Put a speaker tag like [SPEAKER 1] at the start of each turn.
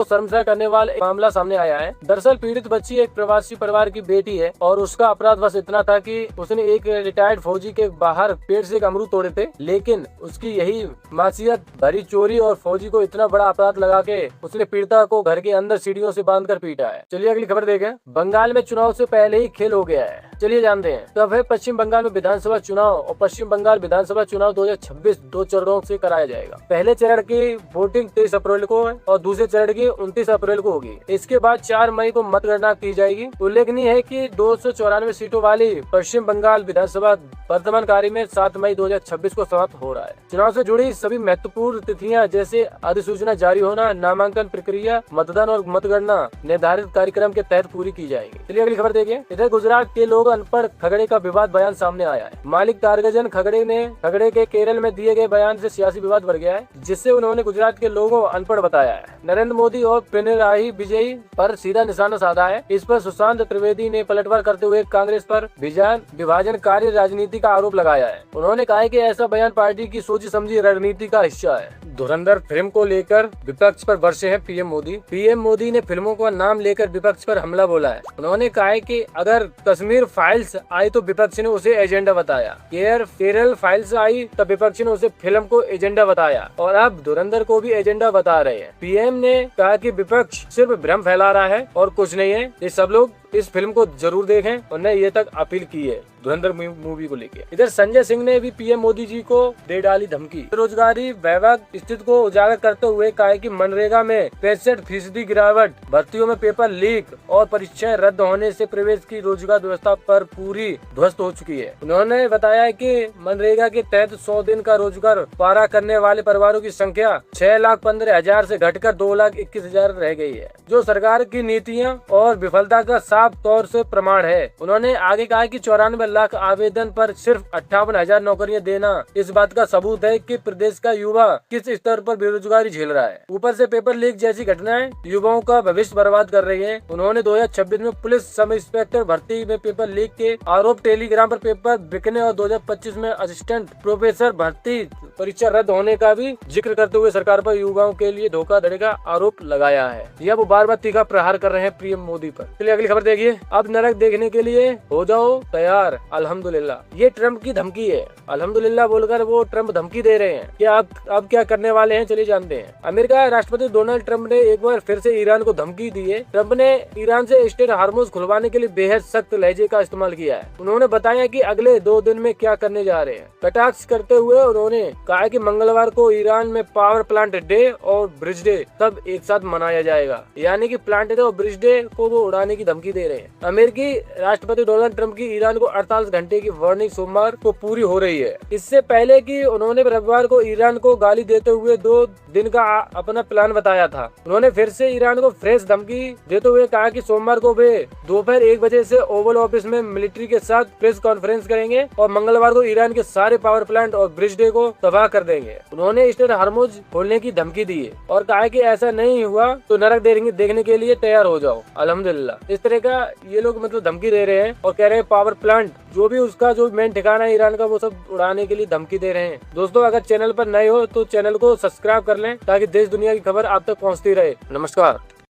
[SPEAKER 1] शर्मसार करने वाला मामला सामने आया है। दरअसल पीड़ित बच्ची एक प्रवासी परिवार की बेटी है और उसका अपराध बस इतना था कि उसने एक रिटायर्ड फौजी के बाहर पेड़ से एक अमरूद तोड़े थे, लेकिन उसकी यही मासूमियत भरी चोरी और फौजी को इतना बड़ा अपराध लगा के उसने पीड़िता को घर के अंदर सीढ़ियों से बांधकर पीटा है। चलिए अगली खबर देखें। बंगाल में चुनाव से पहले ही खेल हो गया है, चलिए जानते हैं। तो अब है पश्चिम बंगाल में विधानसभा चुनाव और पश्चिम बंगाल विधानसभा चुनाव 2026 दो चरणों से कराया जाएगा। पहले चरण की वोटिंग 23 अप्रैल को है और दूसरे चरण की 29 अप्रैल को होगी। इसके बाद 4 मई को मतगणना की जाएगी। उल्लेखनीय है कि 294 सीटों वाली पश्चिम बंगाल विधानसभा वर्तमान कार्य में 7 मई 2026 को समाप्त हो रहा है। चुनाव से जुड़ी सभी महत्वपूर्ण तिथियां जैसे अधिसूचना जारी होना, नामांकन प्रक्रिया, मतदान और मतगणना निर्धारित कार्यक्रम के तहत पूरी की जाएगी। चलिए अगली खबर देखिए। इधर गुजरात के लोग अनपढ़ खगड़े का विवाद बयान सामने आया है। मालिक तारगजन खगड़े के केरल में दिए गए बयान से सियासी विवाद बढ़ गया है, जिससे उन्होंने गुजरात के लोगों को अनपढ़ बताया है। नरेंद्र मोदी और पिनराई विजयी पर सीधा निशाना साधा है। इस पर सुशांत त्रिवेदी ने पलटवार करते हुए कांग्रेस पर विभाजनकारी राजनीति का आरोप लगाया है। उन्होंने कहा है कि ऐसा बयान पार्टी की सोची समझी रणनीति का हिस्सा है। धुरंधर फिल्म को लेकर विपक्ष पर बरसे हैं पीएम मोदी। पीएम मोदी ने फिल्मों का नाम लेकर विपक्ष पर हमला बोला है। उन्होंने कहा है कि अगर कश्मीर फाइल्स आई तो विपक्ष ने उसे एजेंडा बताया, केरल फाइल्स आई तब विपक्ष ने उसे फिल्म को एजेंडा बताया और अब धुरंधर को भी एजेंडा बता रहे हैं। पीएम ने कहा कि विपक्ष सिर्फ भ्रम फैला रहा है और कुछ नहीं है। ये सब लोग इस फिल्म को जरूर देखें। उन्होंने ये तक अपील की है धुरंधर मूवी को लेकर। इधर संजय सिंह ने भी पीएम मोदी जी को दे डाली धमकी। बेरोजगारी विभाग स्थिति को उजागर करते हुए कहा कि मनरेगा में 65% गिरावट, भर्तियों में पेपर लीक और परीक्षाएं रद्द होने से प्रवेश की रोजगार व्यवस्था पर पूरी ध्वस्त हो चुकी है। उन्होंने बताया कि मनरेगा के तहत 100 दिन का रोजगार पारा करने वाले परिवारों की संख्या 6,15,000 से घटकर 2,21,000 रह गई है, जो सरकार की नीतियाँ और विफलता का साफ तौर से प्रमाण है। उन्होंने आगे कहा कि 94 लाख आवेदन पर सिर्फ 58,000 नौकरियां देना इस बात का सबूत है कि प्रदेश का युवा किस स्तर पर बेरोजगारी झेल रहा है। ऊपर से पेपर लीक जैसी घटनाएं युवाओं का भविष्य बर्बाद कर रही है। उन्होंने 2026 में पुलिस सब इंस्पेक्टर भर्ती में पेपर लीक के आरोप, टेलीग्राम पर पेपर बिकने और 2025 में असिस्टेंट प्रोफेसर भर्ती परीक्षा रद्द होने का भी जिक्र करते हुए सरकार पर युवाओं के लिए धोखाधड़ी का आरोप लगाया है। यह वो बार-बार तीखा प्रहार कर रहे हैं पीएम मोदी पर। चलिए अगली खबर देखिए। अब नरक देखने के लिए हो जाओ तैयार, अल्हम्दुलिल्लाह। ये ट्रम्प की धमकी है। अल्हम्दुलिल्लाह बोलकर वो ट्रम्प धमकी दे रहे हैं कि अब क्या करने वाले हैं, चलिए जानते हैं। अमेरिका राष्ट्रपति डोनाल्ड ट्रम्प ने एक बार फिर से ईरान को धमकी दी है। ट्रम्प ने ईरान से स्टेट हार्मोज खुलवाने के लिए बेहद सख्त लहजे का इस्तेमाल किया है। उन्होंने बताया कि अगले 2 दिन में क्या करने जा रहे हैं। कटाक्ष करते हुए उन्होंने कहा कि मंगलवार को ईरान में पावर प्लांट डे और ब्रिज डे सब एक साथ मनाया जाएगा, यानी कि प्लांट डे और ब्रिज डे को वो उड़ाने की धमकी दे रहे हैं। अमेरिकी राष्ट्रपति डोनाल्ड ट्रम्प की ईरान को 48 घंटे की वार्निंग सोमवार को पूरी हो रही है। इससे पहले कि उन्होंने रविवार को ईरान को गाली देते हुए 2 दिन का अपना प्लान बताया था। उन्होंने फिर से ईरान को फ्रेश धमकी देते हुए कहा कि सोमवार को वे दोपहर 1 बजे से ओवल ऑफिस में मिलिट्री के साथ प्रेस कॉन्फ्रेंस करेंगे और मंगलवार को ईरान के सारे पावर प्लांट और ब्रिज डे को तबाह कर देंगे। उन्होंने स्टेट हार्मोज खोलने की धमकी दी है और कहा कि ऐसा नहीं हुआ तो नरक देखने के लिए तैयार हो जाओ। अल्हम्दुलिल्लाह इस तरह का ये लोग मतलब धमकी दे रहे हैं और कह रहे हैं पावर प्लांट जो भी उसका जो मेन ठिकाना है ईरान का वो सब उड़ाने के लिए धमकी दे रहे हैं। दोस्तों अगर चैनल पर नए हो तो चैनल को सब्सक्राइब कर लें ताकि देश दुनिया की खबर आप तक पहुंचती रहे। नमस्कार।